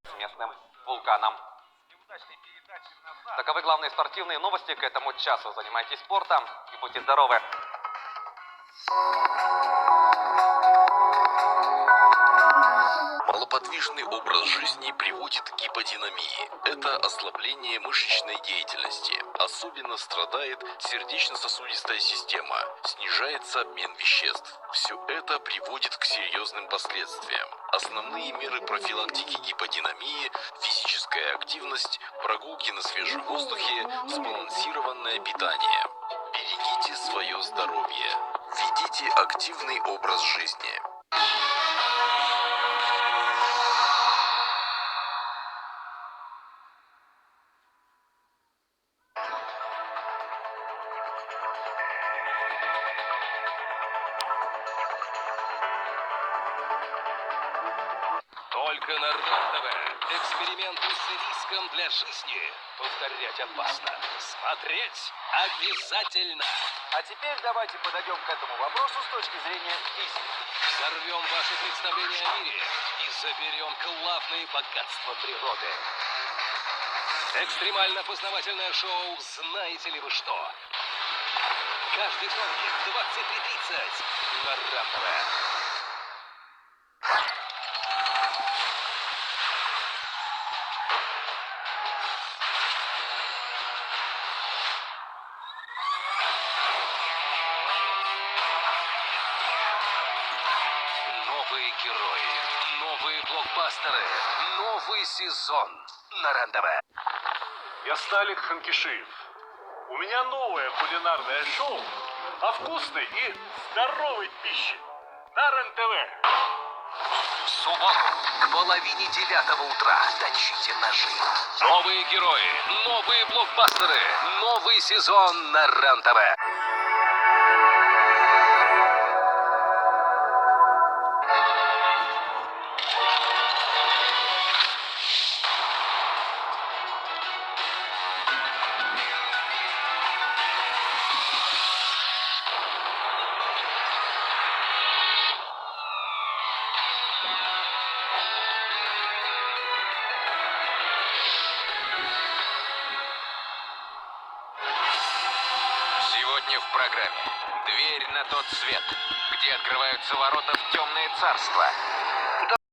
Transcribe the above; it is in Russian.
с местным вулканом. Таковы главные спортивные новости к этому часу. Занимайтесь спортом и будьте здоровы. Малоподвижный образ жизни приводит к гиподинамии. Это ослабление мышечной деятельности. Особенно страдает сердечно-сосудистая система. Снижается обмен веществ. Все это приводит к серьезным последствиям. Основные меры профилактики гиподинамии – физическая активность, прогулки на свежем воздухе, сбалансированное питание. Берегите свое здоровье. Ведите активный образ жизни. Только на РЕН-ТВ. Эксперименты с риском для жизни. Повторять опасно. Смотреть обязательно. А теперь давайте подойдем к этому вопросу с точки зрения физики. Взорвем ваше представление о мире и заберем главные богатства природы. Экстремально-познавательное шоу «Знаете ли вы что?». Каждый вторник в 23:30 на РЕН-ТВ. Новые герои, новые блокбастеры, новый сезон на РЕН-ТВ. Я Сталик Ханкишиев. У меня новое кулинарное шоу о вкусной и здоровой пище на РЕН-ТВ. В субботу к 8:30 утра точите ножи. Новые герои, новые блокбастеры, новый сезон на РЕН-ТВ. Сегодня в программе «Дверь на тот свет», где открываются ворота в темное царство.